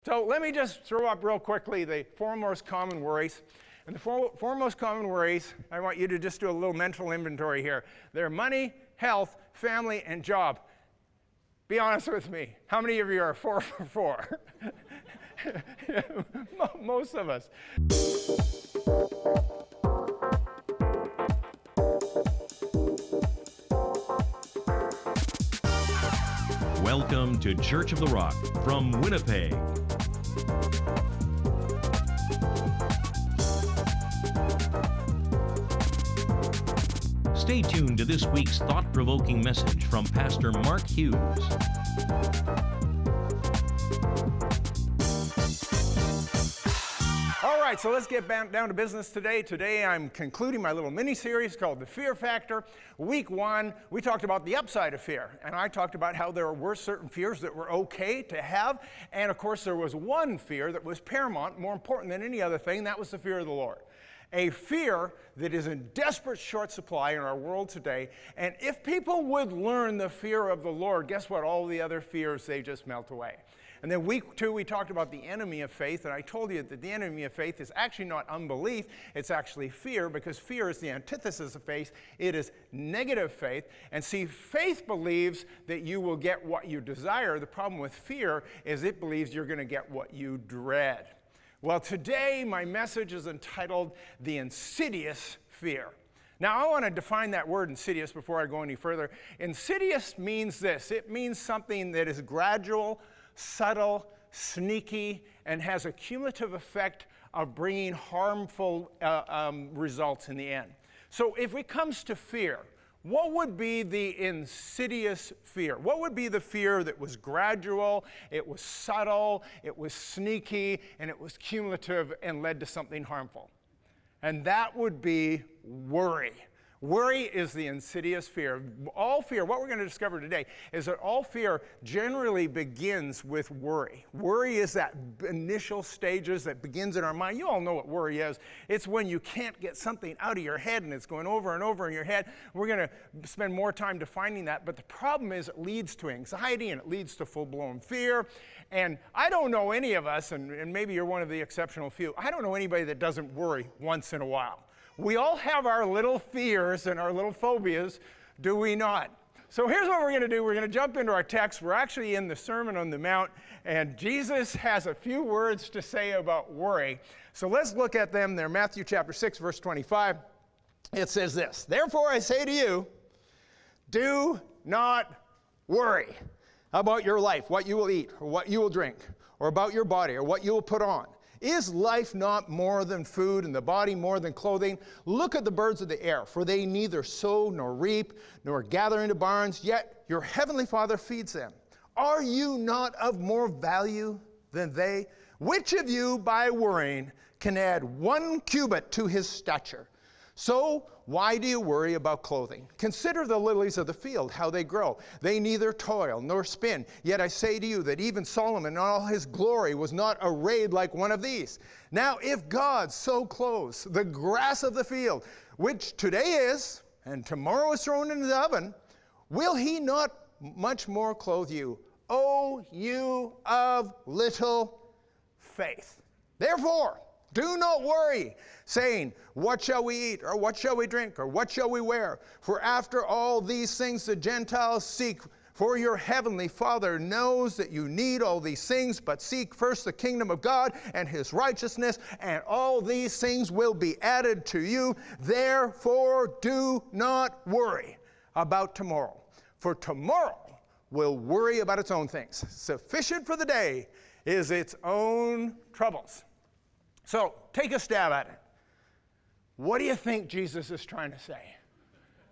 So let me just throw up real quickly the four most common worries. And the four most common worries, I want you to just do a little mental inventory here. They're money, health, family, and job. Be honest with me. How many of you are 4 for 4? Most of us. Welcome to Church of the Rock from Winnipeg. Stay tuned to this week's thought-provoking message from Pastor Mark Hughes. All right, so let's get down to business today. Today I'm concluding my little mini-series called The Fear Factor. Week 1, we talked about the upside of fear, and I talked about how there were certain fears that were okay to have, and of course there was one fear that was paramount, more important than any other thing. That was the fear of the Lord. A fear that is in desperate short supply in our world today, and if people would learn the fear of the Lord, guess what? All the other fears, they just melt away. And then week 2, we talked about the enemy of faith, and I told you that the enemy of faith is actually not unbelief, it's actually fear, because fear is the antithesis of faith. It is negative faith. And see, faith believes that you will get what you desire. The problem with fear is it believes you're going to get what you dread. Well, today my message is entitled The Insidious Fear. Now, I want to define that word insidious before I go any further. Insidious means this. It means something that is gradual, subtle, sneaky, and has a cumulative effect of bringing harmful results in the end. So if it comes to fear, what would be the insidious fear? What would be the fear that was gradual, it was subtle, it was sneaky, and it was cumulative and led to something harmful? And that would be worry. Worry is the insidious fear. All fear, what we're going to discover today, is that all fear generally begins with worry. Worry is that initial stages that begins in our mind. You all know what worry is. It's when you can't get something out of your head and it's going over and over in your head. We're going to spend more time defining that, but the problem is it leads to anxiety and it leads to full-blown fear. And I don't know any of us, and maybe you're one of the exceptional few, I don't know anybody that doesn't worry once in a while. We all have our little fears and our little phobias, do we not? So here's what we're going to do. We're going to jump into our text. We're actually in the Sermon on the Mount, and Jesus has a few words to say about worry. So let's look at them. They're Matthew chapter 6, verse 25. It says this, "Therefore I say to you, do not worry about your life, what you will eat, or what you will drink, or about your body, or what you will put on. Is life not more than food, and the body more than clothing? Look at the birds of the air, for they neither sow nor reap, nor gather into barns, yet your heavenly Father feeds them. Are you not of more value than they? Which of you, by worrying, can add 1 cubit to his stature? So why do you worry about clothing? Consider the lilies of the field, how they grow. They neither toil nor spin. Yet I say to you that even Solomon in all his glory was not arrayed like one of these. Now if God so clothes the grass of the field, which today is, and tomorrow is thrown into the oven, will he not much more clothe you, O you of little faith? Therefore, do not worry, saying, what shall we eat, or what shall we drink, or what shall we wear? For after all these things the Gentiles seek, for your heavenly Father knows that you need all these things, but seek first the kingdom of God and his righteousness, and all these things will be added to you. Therefore do not worry about tomorrow, for tomorrow will worry about its own things. Sufficient for the day is its own troubles." So, take a stab at it. What do you think Jesus is trying to say?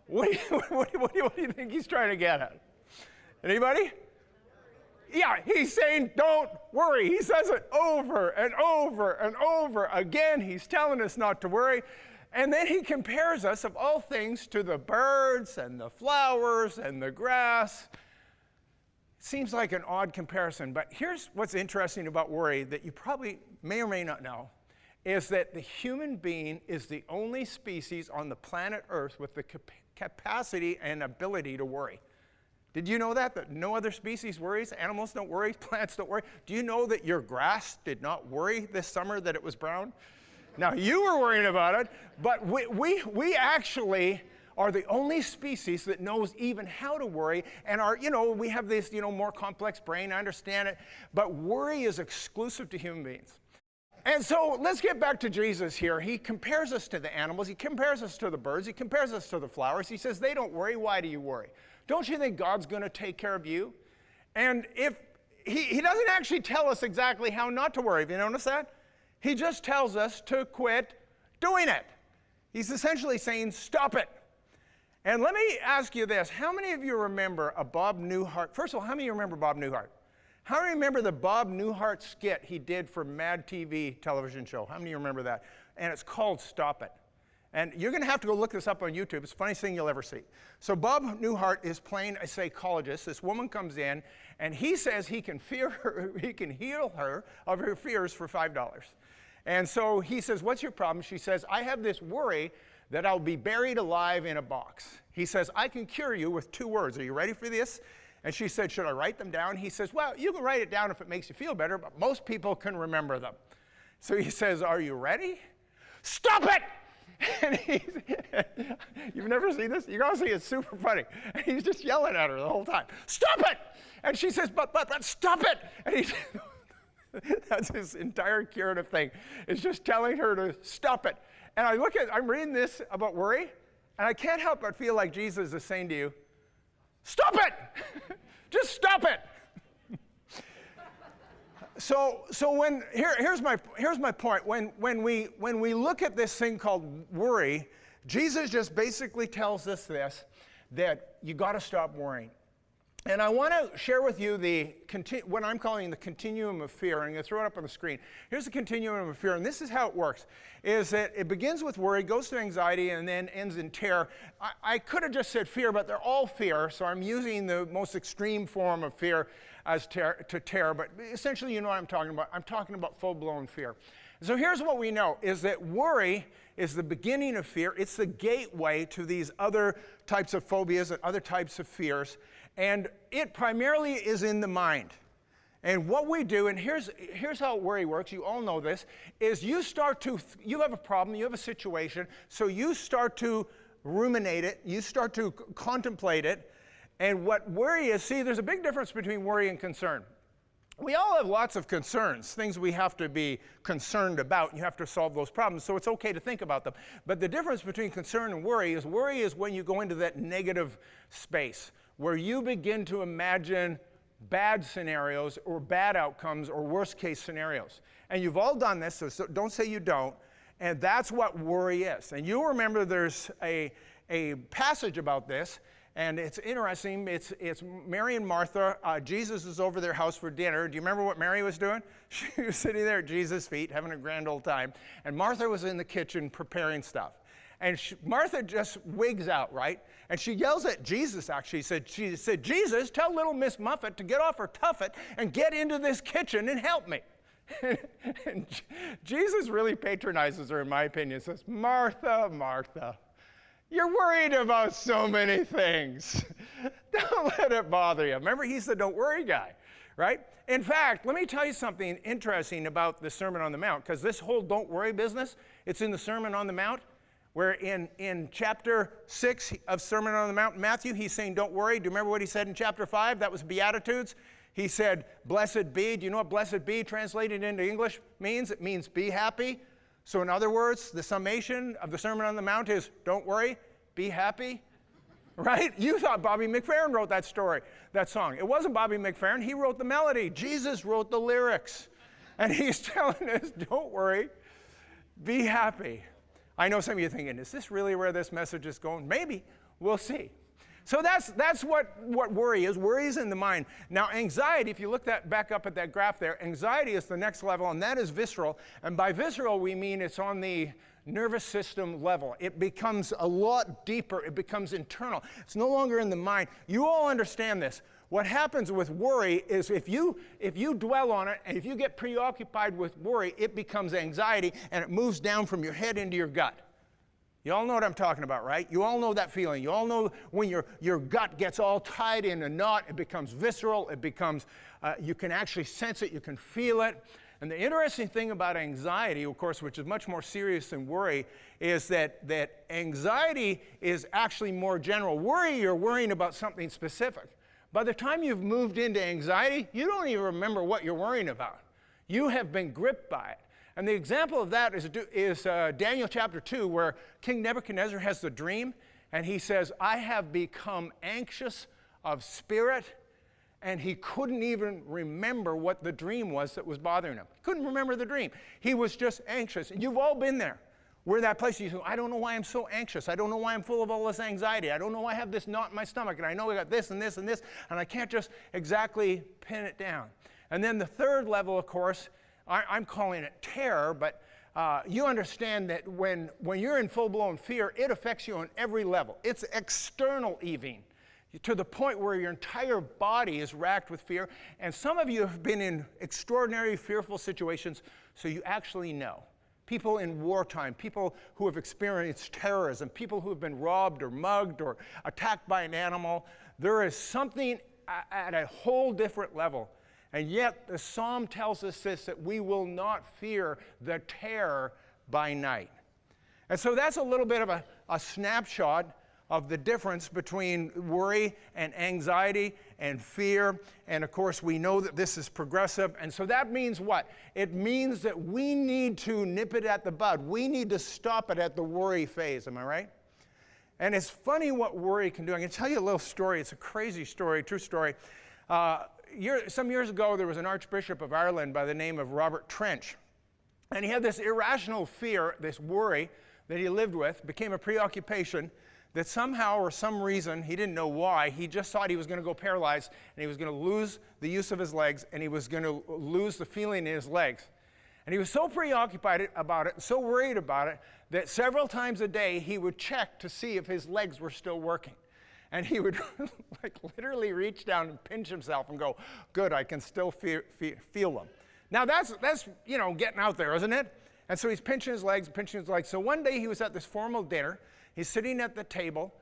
What do you think he's trying to get at? Anybody? Yeah, he's saying don't worry. He says it over and over and over again. He's telling us not to worry. And then he compares us, of all things, to the birds and the flowers and the grass. It seems like an odd comparison, but here's what's interesting about worry that you probably may or may not know. Is that the human being is the only species on the planet Earth with the capacity and ability to worry. Did you know that no other species worries? Animals don't worry, plants don't worry. Do you know that your grass did not worry this summer that it was brown? Now, you were worrying about it, but we actually are the only species that knows even how to worry, and we have this, more complex brain, I understand it, but worry is exclusive to human beings. And so let's get back to Jesus here. He compares us to the animals, he compares us to the birds, he compares us to the flowers. He says, they don't worry, why do you worry? Don't you think God's going to take care of you? And if he doesn't actually tell us exactly how not to worry, have you noticed that? He just tells us to quit doing it. He's essentially saying, stop it. And let me ask you this. How many of you remember a Bob Newhart? First of all, how many of you remember Bob Newhart? How many remember the Bob Newhart skit he did for Mad TV television show? How many of you remember that? And it's called Stop It. And you're going to have to go look this up on YouTube. It's the funniest thing you'll ever see. So Bob Newhart is playing a psychologist. This woman comes in, and he says he can heal her of her fears for $5. And so he says, what's your problem? She says, I have this worry that I'll be buried alive in a box. He says, I can cure you with 2 words. Are you ready for this? And she said, should I write them down? He says, well, you can write it down if it makes you feel better, but most people can remember them. So he says, are you ready? Stop it! And you've never seen this? You're going to see it's super funny. And he's just yelling at her the whole time. Stop it! And she says, but stop it! And that's his entire curative thing, is just telling her to stop it. And I'm reading this about worry, and I can't help but feel like Jesus is saying to you, stop it! Just stop it! So here's my point. When we look at this thing called worry, Jesus just basically tells us this, that you got to stop worrying. And I want to share with you what I'm calling the Continuum of Fear. I'm going to throw it up on the screen. Here's the Continuum of Fear, and this is how it works, is that it begins with worry, goes to anxiety, and then ends in terror. I could have just said fear, but they're all fear, so I'm using the most extreme form of fear as terror, but essentially you know what I'm talking about. I'm talking about full-blown fear. So here's what we know, is that worry is the beginning of fear. It's the gateway to these other types of phobias and other types of fears. And it primarily is in the mind. And what we do, and here's how worry works, you all know this, is you have a problem, you have a situation, so you start to ruminate it, you start to contemplate it. And what worry is, see, there's a big difference between worry and concern. We all have lots of concerns, things we have to be concerned about, and you have to solve those problems, so it's okay to think about them. But the difference between concern and worry is when you go into that negative space, where you begin to imagine bad scenarios or bad outcomes or worst case scenarios. And you've all done this, so don't say you don't. And that's what worry is. And you'll remember there's a passage about this, and it's interesting. It's Mary and Martha. Jesus is over their house for dinner. Do you remember what Mary was doing? She was sitting there at Jesus' feet having a grand old time. And Martha was in the kitchen preparing stuff. And Martha just wigs out, right? And she yells at Jesus, actually. She said, Jesus, tell little Miss Muffet to get off her tuffet and get into this kitchen and help me. And Jesus really patronizes her, in my opinion. Says, Martha, Martha, you're worried about so many things. Don't let it bother you. Remember, he's the don't worry guy, right? In fact, let me tell you something interesting about the Sermon on the Mount, because this whole don't worry business, it's in the Sermon on the Mount. Where in chapter 6 of Sermon on the Mount, Matthew, he's saying, don't worry. Do you remember what he said in chapter 5? That was Beatitudes. He said, blessed be. Do you know what blessed be translated into English means? It means be happy. So in other words, the summation of the Sermon on the Mount is, don't worry, be happy. Right? You thought Bobby McFerrin wrote that song. It wasn't Bobby McFerrin. He wrote the melody. Jesus wrote the lyrics. And he's telling us, don't worry, be happy. I know some of you are thinking, is this really where this message is going? Maybe. We'll see. So that's what worry is. Worry is in the mind. Now, anxiety, if you look back up at that graph there, anxiety is the next level, and that is visceral. And by visceral, we mean it's on the nervous system level. It becomes a lot deeper. It becomes internal. It's no longer in the mind. You all understand this. What happens with worry is if you dwell on it and if you get preoccupied with worry, it becomes anxiety and it moves down from your head into your gut. You all know what I'm talking about, right? You all know that feeling. You all know when your gut gets all tied in a knot, it becomes visceral, it becomes, you can actually sense it, you can feel it. And the interesting thing about anxiety, of course, which is much more serious than worry, is that anxiety is actually more general. Worry, you're worrying about something specific. By the time you've moved into anxiety, you don't even remember what you're worrying about. You have been gripped by it. And the example of that is Daniel chapter 2, where King Nebuchadnezzar has the dream, and he says, I have become anxious of spirit, and he couldn't even remember what the dream was that was bothering him. Couldn't remember the dream. He was just anxious. And you've all been there. We're in that place, you say, I don't know why I'm so anxious. I don't know why I'm full of all this anxiety. I don't know why I have this knot in my stomach, and I know I got this and this and this, and I can't just exactly pin it down. And then the third level, of course, I'm calling it terror, but you understand that when you're in full-blown fear, it affects you on every level. It's external even, to the point where your entire body is racked with fear. And some of you have been in extraordinary fearful situations, so you actually know. People in wartime, people who have experienced terrorism, people who have been robbed or mugged or attacked by an animal. There is something at a whole different level. And yet the psalm tells us this, that we will not fear the terror by night. And so that's a little bit of a snapshot of the difference between worry and anxiety and fear. And of course, we know that this is progressive. And so that means what? It means that we need to nip it at the bud. We need to stop it at the worry phase. Am I right? And it's funny what worry can do. I'm going to tell you a little story. It's a crazy story, true story. Some years ago, there was an Archbishop of Ireland by the name of Robert Trench. And he had this irrational fear, this worry that he lived with, became a preoccupation that somehow or some reason, he didn't know why, he just thought he was going to go paralyzed and he was going to lose the use of his legs and he was going to lose the feeling in his legs. And he was so preoccupied about it, so worried about it, that several times a day he would check to see if his legs were still working. And he would like literally reach down and pinch himself and go, good, I can still feel them. Now that's getting out there, isn't it? And so he's pinching his legs. So one day he was at this formal dinner. He's sitting at the table,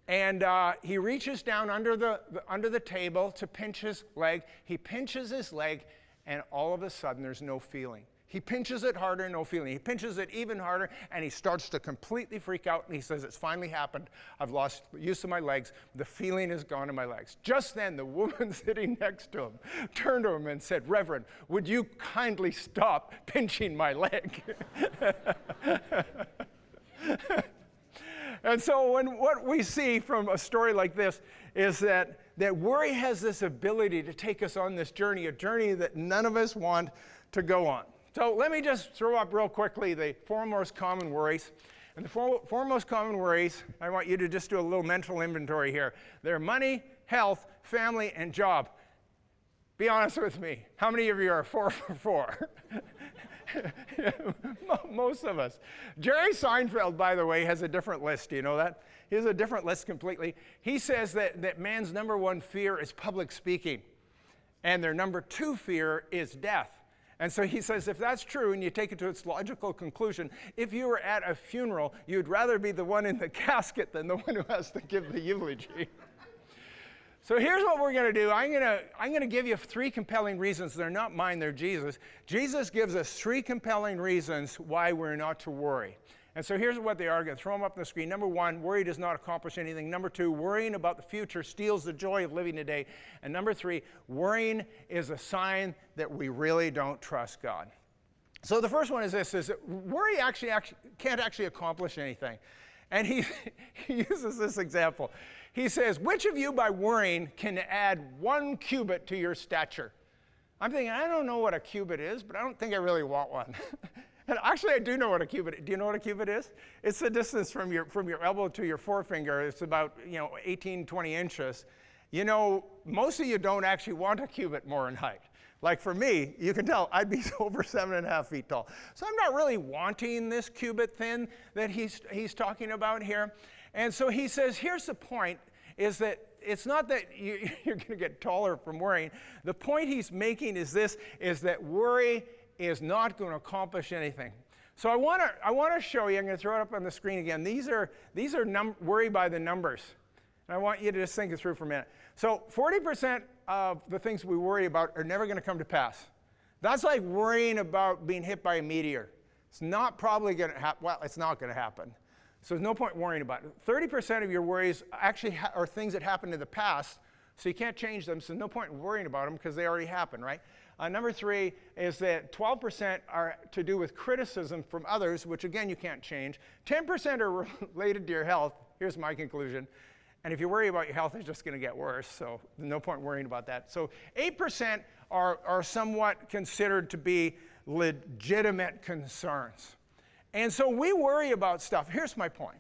and he reaches down under the table to pinch his leg. He pinches his leg, and all of a sudden there's no feeling. He pinches it harder, no feeling. He pinches it even harder, and he starts to completely freak out, and he says, it's finally happened. I've lost use of my legs. The feeling is gone in my legs. Just then, the woman sitting next to him turned to him and said, Reverend, would you kindly stop pinching my leg? And so what we see from a story like this is that worry has this ability to take us on this journey, a journey that none of us want to go on. So let me just throw up real quickly the four most common worries. And the four most common worries, I want you to just do a little mental inventory here. They're money, health, family, and job. Be honest with me. How many of you are 4 for 4? Most of us. Jerry Seinfeld, by the way, has a different list. Do you know that? He has a different list completely. He says that man's number one fear is public speaking. And their number 2 fear is death. And so he says, if that's true, and you take it to its logical conclusion, if you were at a funeral, you'd rather be the one in the casket than the one who has to give the eulogy. So here's what we're going to do. I'm going to give you 3 compelling reasons. They're not mine, they're Jesus. Jesus gives us 3 compelling reasons why we're not to worry. And so here's what they are. I'm going to throw them up on the screen. Number 1, worry does not accomplish anything. Number 2, worrying about the future steals the joy of living today. And number 3, worrying is a sign that we really don't trust God. So the first one is this, is that worry actually can't actually accomplish anything. And he uses this example. He says, which of you by worrying can add 1 cubit to your stature? I'm thinking, I don't know what a cubit is, but I don't think I really want one. And actually, I do know what a cubit is. Do you know what a cubit is? It's the distance from your elbow to your forefinger. It's about 18, 20 inches. Most of you don't actually want a cubit more in height. Like for me, you can tell I'd be over 7.5 feet tall. So I'm not really wanting this cubit thin that he's talking about here. And so he says, here's the point, is that it's not that you're going to get taller from worrying. The point he's making is this, is that worry is not going to accomplish anything. So I want to show you, I'm going to throw it up on the screen again. These are worry by the numbers. And I want you to just think it through for a minute. So 40% of the things we worry about are never going to come to pass. That's like worrying about being hit by a meteor. It's not probably going to happen. Well, it's not going to happen. So there's no point worrying about it. 30% of your worries actually are things that happened in the past, so you can't change them, so no point in worrying about them because they already happened, right? Number 3 is that 12% are to do with criticism from others, which again you can't change. 10% are related to your health. Here's my conclusion. And if you worry about your health, it's just going to get worse, so no point worrying about that. So 8% are somewhat considered to be legitimate concerns. And so we worry about stuff. Here's my point.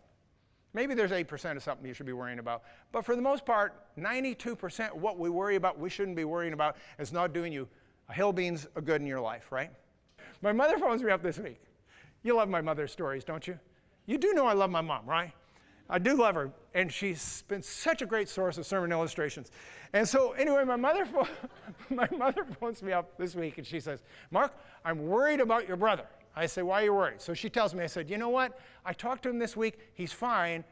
Maybe there's 8% of something you should be worrying about. But for the most part, 92% of what we worry about, we shouldn't be worrying about. It's not doing you a hill beans a good in your life, right? My mother phones me up this week. You love my mother's stories, don't you? You do know I love my mom, right? I do love her, and she's been such a great source of sermon illustrations. And so anyway, my mother phones me up this week, and she says, Mark, I'm worried about your brother. I say, why are you worried? So she tells me, I said, you know what? I talked to him this week. He's fine.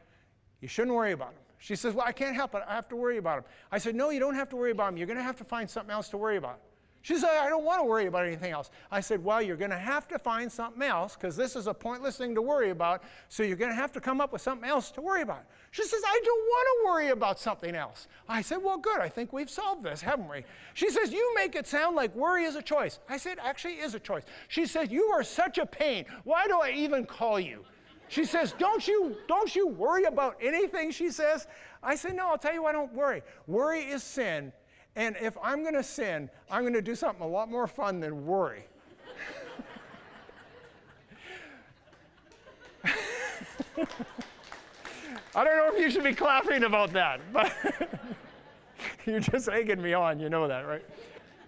You shouldn't worry about him. She says, well, I can't help it. I have to worry about him. I said, no, you don't have to worry about him. You're going to have to find something else to worry about. She said, I don't want to worry about anything else. I said, well, you're going to have to find something else because this is a pointless thing to worry about, so you're going to have to come up with something else to worry about. She says, I don't want to worry about something else. I said, well, good. I think we've solved this, haven't we? She says, you make it sound like worry is a choice. I said, actually, it is a choice. She says, you are such a pain. Why do I even call you? She says, don't you worry about anything, she says. I said, no, I'll tell you why I don't worry. Worry is sin. And if I'm going to sin, I'm going to do something a lot more fun than worry. I don't know if you should be clapping about that, but you're just egging me on, you know that, right?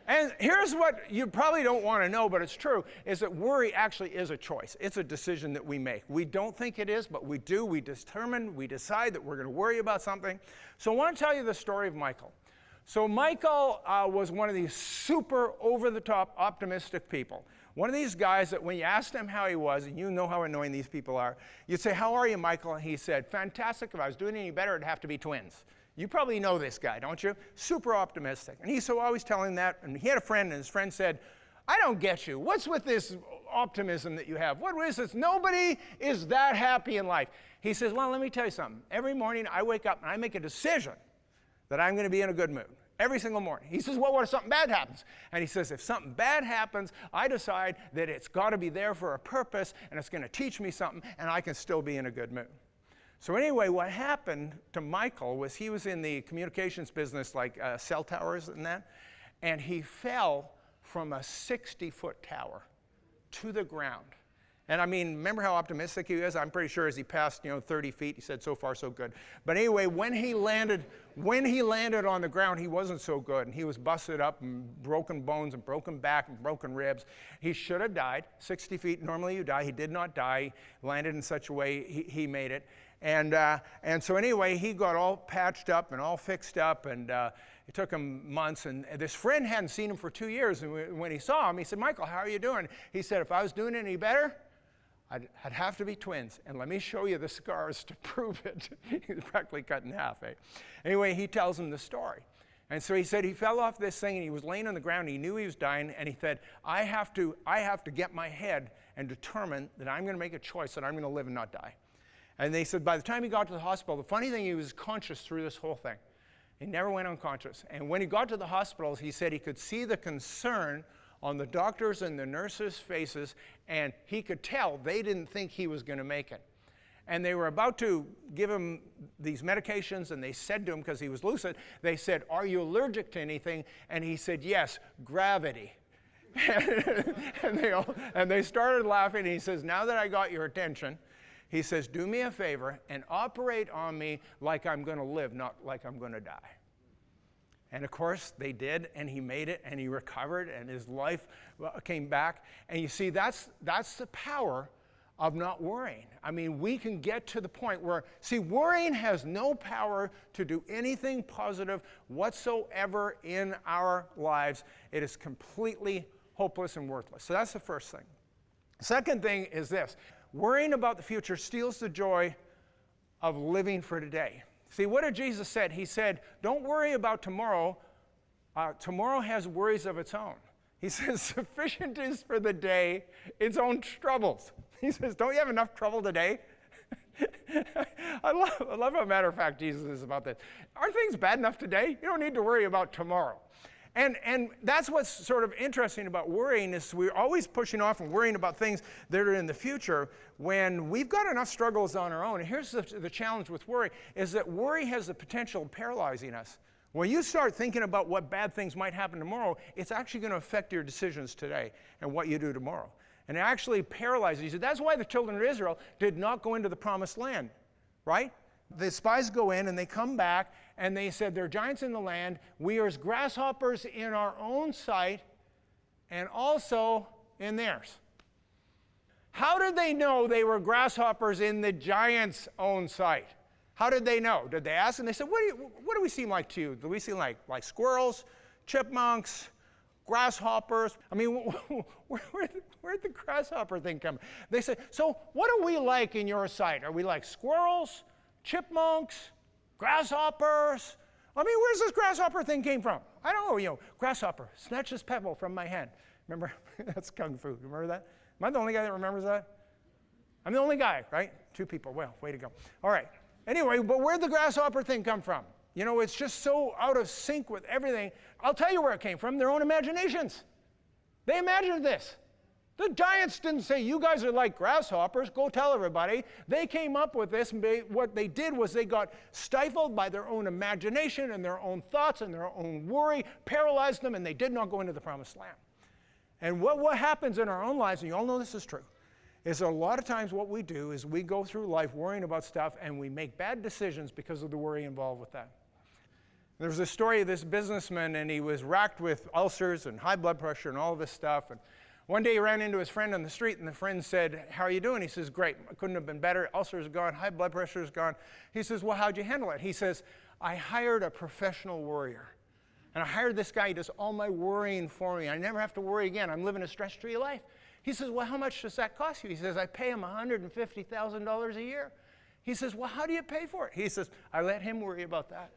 And here's what you probably don't want to know, but it's true, is that worry actually is a choice. It's a decision that we make. We don't think it is, but we do. We decide that we're going to worry about something. So I want to tell you the story of Michael. So Michael was one of these super over-the-top optimistic people. One of these guys that when you asked him how he was, and you know how annoying these people are, you'd say, how are you, Michael? And he said, fantastic. If I was doing any better, it'd have to be twins. You probably know this guy, don't you? Super optimistic. And he's so always telling that. And he had a friend, and his friend said, I don't get you. What's with this optimism that you have? What is this? Nobody is that happy in life. He says, well, let me tell you something. Every morning I wake up and I make a decision that I'm going to be in a good mood. Every single morning. He says, well, what if something bad happens? And he says, if something bad happens, I decide that it's got to be there for a purpose, and it's going to teach me something, and I can still be in a good mood. So anyway, what happened to Michael was he was in the communications business, like cell towers and that, and he fell from a 60-foot tower to the ground. And I mean, remember how optimistic he was? I'm pretty sure as he passed, 30 feet, he said, so far, so good. But anyway, when he landed on the ground, he wasn't so good. And he was busted up and broken bones and broken back and broken ribs. He should have died. 60 feet, normally you die. He did not die. He landed in such a way he made it. And so anyway, he got all patched up and all fixed up, and it took him months. And this friend hadn't seen him for 2 years. And when he saw him, he said, Michael, how are you doing? He said, if I was doing any better, I'd have to be twins, and let me show you the scars to prove it. He was practically cut in half, eh? Anyway, he tells him the story. And so he said he fell off this thing, and he was laying on the ground. He knew he was dying, and he said, I have to get my head and determine that I'm going to make a choice, that I'm going to live and not die. And they said by the time he got to the hospital, the funny thing, he was conscious through this whole thing. He never went unconscious. And when he got to the hospital, he said he could see the concern on the doctors' and the nurses' faces, and he could tell they didn't think he was going to make it. And they were about to give him these medications, and they said to him, because he was lucid, they said, are you allergic to anything? And he said, yes, gravity. and they started laughing, and he says, now that I got your attention, he says, do me a favor and operate on me like I'm going to live, not like I'm going to die. And of course, they did, and he made it, and he recovered, and his life came back. And you see, that's the power of not worrying. I mean, we can get to the point where, see, worrying has no power to do anything positive whatsoever in our lives. It is completely hopeless and worthless. So that's the first thing. Second thing is this. Worrying about the future steals the joy of living for today. See, what did Jesus said? He said, don't worry about tomorrow. Tomorrow has worries of its own. He says, sufficient is for the day its own troubles. He says, don't you have enough trouble today? I love how matter of fact Jesus is about this. Are things bad enough today? You don't need to worry about tomorrow. And that's what's sort of interesting about worrying is we're always pushing off and worrying about things that are in the future when we've got enough struggles on our own. And here's the challenge with worry is that worry has the potential of paralyzing us. When you start thinking about what bad things might happen tomorrow, it's actually going to affect your decisions today and what you do tomorrow. And it actually paralyzes you. That's why the children of Israel did not go into the promised land, right? The spies go in and they come back and they said, there are giants in the land. We are as grasshoppers in our own sight and also in theirs. How did they know they were grasshoppers in the giants' own sight? How did they know? Did they ask? And they said, what do we seem like to you? Do we seem like squirrels, chipmunks, grasshoppers? I mean, where'd the grasshopper thing come? They said, so what are we like in your sight? Are we like squirrels, chipmunks, grasshoppers? I mean, where's this grasshopper thing came from? I don't know, grasshopper, snatch this pebble from my hand. Remember? That's Kung Fu. Remember that? Am I the only guy that remembers that? I'm the only guy, right? 2 people. Well, way to go. All right. Anyway, but where'd the grasshopper thing come from? It's just so out of sync with everything. I'll tell you where it came from, their own imaginations. They imagined this. The giants didn't say, you guys are like grasshoppers, go tell everybody. They came up with this, and what they did was they got stifled by their own imagination and their own thoughts and their own worry, paralyzed them, and they did not go into the promised land. And what happens in our own lives, and you all know this is true, is a lot of times what we do is we go through life worrying about stuff and we make bad decisions because of the worry involved with that. There's a story of this businessman and he was racked with ulcers and high blood pressure and all this stuff. And one day he ran into his friend on the street and the friend said, how are you doing? He says, great, I couldn't have been better. Ulcers are gone, high blood pressure is gone. He says, well, how'd you handle it? He says, I hired a professional worrier. And I hired this guy, he does all my worrying for me. I never have to worry again. I'm living a stress-free life. He says, well, how much does that cost you? He says, I pay him $150,000 a year. He says, well, how do you pay for it? He says, I let him worry about that.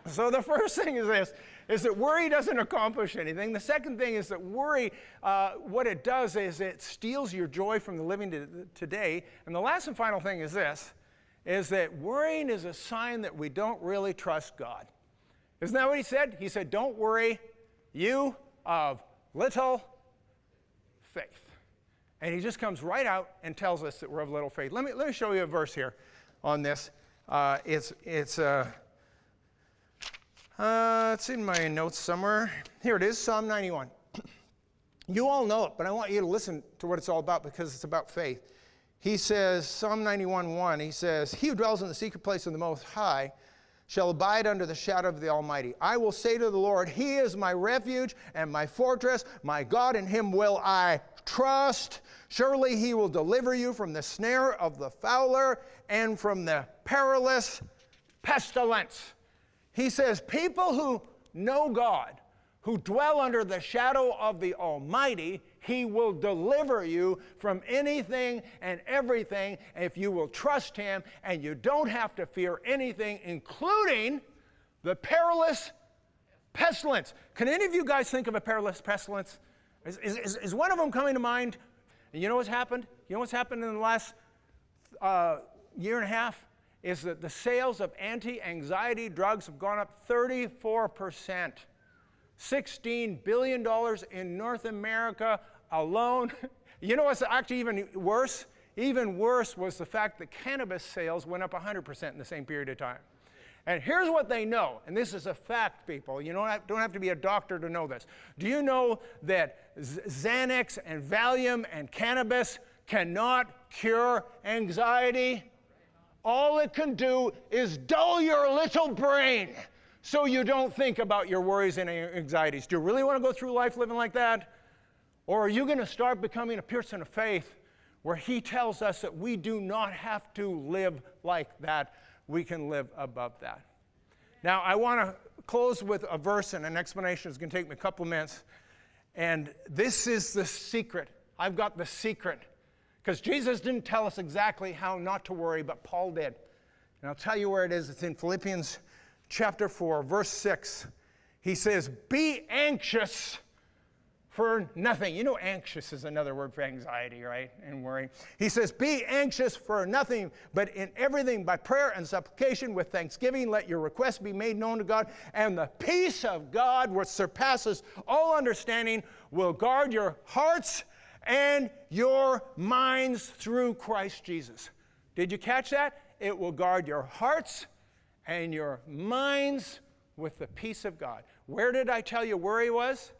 So the first thing is this, is that worry doesn't accomplish anything. The second thing is that worry, what it does is it steals your joy from the living today. And the last and final thing is this, is that worrying is a sign that we don't really trust God. Isn't that what he said? He said, don't worry, you of little faith. And he just comes right out and tells us that we're of little faith. Let me show you a verse here on this. It's in my notes somewhere. Here it is, Psalm 91. You all know it, but I want you to listen to what it's all about because it's about faith. He says, Psalm 91:1, he says, he who dwells in the secret place of the Most High shall abide under the shadow of the Almighty. I will say to the Lord, he is my refuge and my fortress, my God, in him will I trust. Surely he will deliver you from the snare of the fowler and from the perilous pestilence. He says, people who know God, who dwell under the shadow of the Almighty, he will deliver you from anything and everything if you will trust him, and you don't have to fear anything, including the perilous pestilence. Can any of you guys think of a perilous pestilence? Is one of them coming to mind? And you know what's happened? You know what's happened in the last year and a half? Is that the sales of anti-anxiety drugs have gone up 34%. $16 billion in North America alone. You know what's actually even worse? Even worse was the fact that cannabis sales went up 100% in the same period of time. And here's what they know, and this is a fact, people. You don't have to be a doctor to know this. Do you know that Xanax and Valium and cannabis cannot cure anxiety? All it can do is dull your little brain so you don't think about your worries and anxieties. Do you really want to go through life living like that? Or are you going to start becoming a person of faith where he tells us that we do not have to live like that? We can live above that. Now, I want to close with a verse and an explanation. It's going to take me a couple of minutes. And this is the secret. I've got the secret. Because Jesus didn't tell us exactly how not to worry, but Paul did. And I'll tell you where it is. It's in Philippians chapter 4, verse 6. He says, be anxious for nothing. You know, anxious is another word for anxiety, right? And worry. He says, be anxious for nothing, but in everything by prayer and supplication with thanksgiving, let your requests be made known to God. And the peace of God, which surpasses all understanding, will guard your hearts and your minds through Christ Jesus. Did you catch that? It will guard your hearts and your minds with the peace of God. Where did I tell you worry was?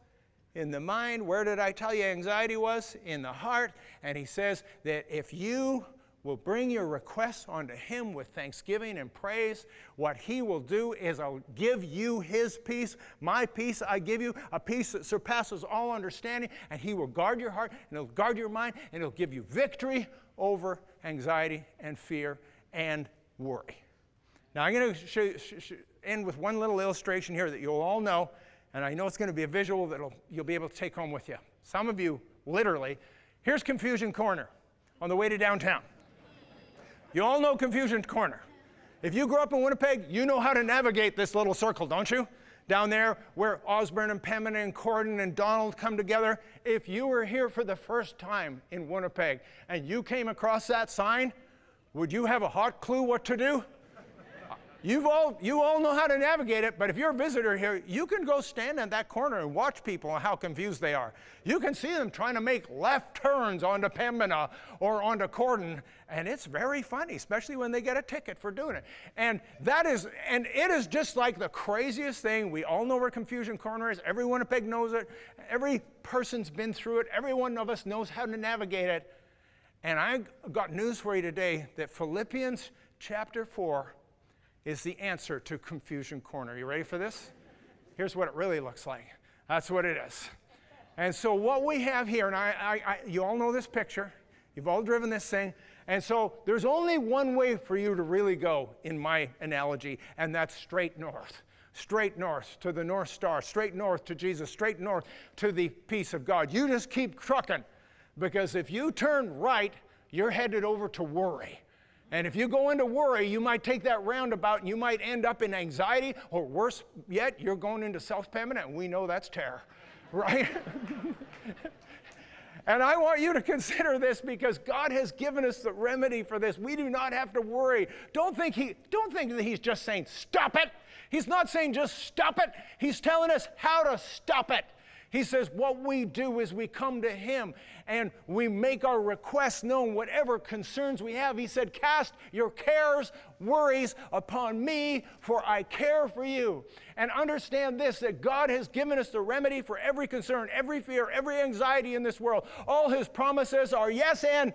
In the mind. Where did I tell you anxiety was? In the heart. And he says that if you will bring your requests onto him with thanksgiving and praise, what he will do is I'll give you his peace. My peace I give you, a peace that surpasses all understanding, and he will guard your heart, and he'll guard your mind, and he'll give you victory over anxiety and fear and worry. Now I'm going to end with one little illustration here that you'll all know, and I know it's going to be a visual that you'll be able to take home with you. Some of you, literally, here's Confusion Corner on the way to downtown. You all know Confusion Corner. If you grew up in Winnipeg, you know how to navigate this little circle, don't you? Down there where Osborne and Pembina and Corden and Donald come together. If you were here for the first time in Winnipeg and you came across that sign, would you have a hot clue what to do? You all know how to navigate it, but if you're a visitor here, you can go stand at that corner and watch people and how confused they are. You can see them trying to make left turns onto Pembina or onto Corden, and it's very funny, especially when they get a ticket for doing it. And it is just like the craziest thing. We all know where Confusion Corner is. Every Winnipeg knows it. Every person's been through it. Every one of us knows how to navigate it. And I got news for you today that Philippians chapter 4 is the answer to Confusion Corner. You ready for this? Here's what it really looks like. That's what it is. And so what we have here, and you all know this picture. You've all driven this thing. And so there's only one way for you to really go in my analogy, and that's straight north. Straight north to the North Star. Straight north to Jesus. Straight north to the peace of God. You just keep trucking, because if you turn right, you're headed over to worry. And if you go into worry, you might take that roundabout and you might end up in anxiety, or worse yet, you're going into self-penitent, and we know that's terror, right? And I want you to consider this, because God has given us the remedy for this. We do not have to worry. Don't think that he's just saying, stop it. He's not saying just stop it. He's telling us how to stop it. He says what we do is we come to him and we make our requests known, whatever concerns we have. He said, cast your cares, worries upon me, for I care for you. And understand this, that God has given us the remedy for every concern, every fear, every anxiety in this world. All his promises are yes and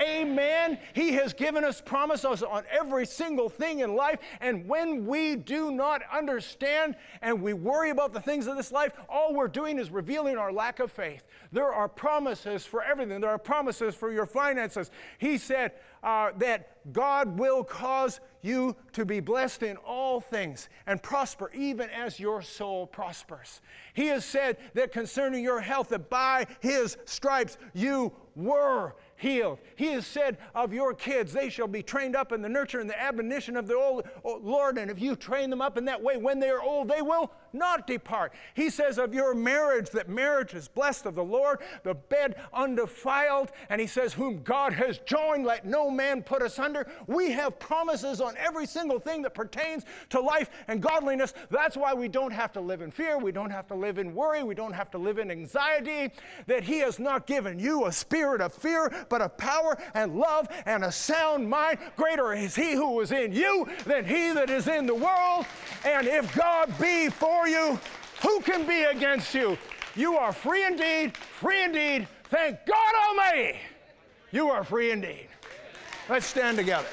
amen. He has given us promises on every single thing in life, and when we do not understand and we worry about the things of this life, all we're doing is revealing our lack of faith. There are promises for everything. There are promises for your finances. He said that God will cause you to be blessed in all things and prosper even as your soul prospers. He has said that concerning your health, that by his stripes you were healed. He has said of your kids, they shall be trained up in the nurture and the admonition of the old Lord, and if you train them up in that way, when they are old, they will not depart. He says of your marriage, that marriage is blessed of the Lord, the bed undefiled, and he says, whom God has joined, let no man put asunder. We have promises on every single thing that pertains to life and godliness. That's why we don't have to live in fear. We don't have to live in worry. We don't have to live in anxiety. That he has not given you a spirit of fear, but of power and love and a sound mind. Greater is he who is in you than he that is in the world. And if God be for you, who can be against you? You are free indeed, free indeed. Thank God Almighty, you are free indeed. Let's stand together.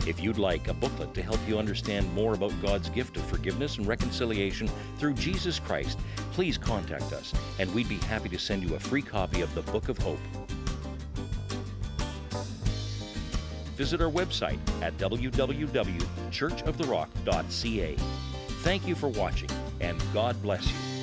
If you'd like a booklet to help you understand more about God's gift of forgiveness and reconciliation through Jesus Christ, please contact us, and we'd be happy to send you a free copy of the Book of Hope. Visit our website at www.churchoftherock.ca. Thank you for watching, and God bless you.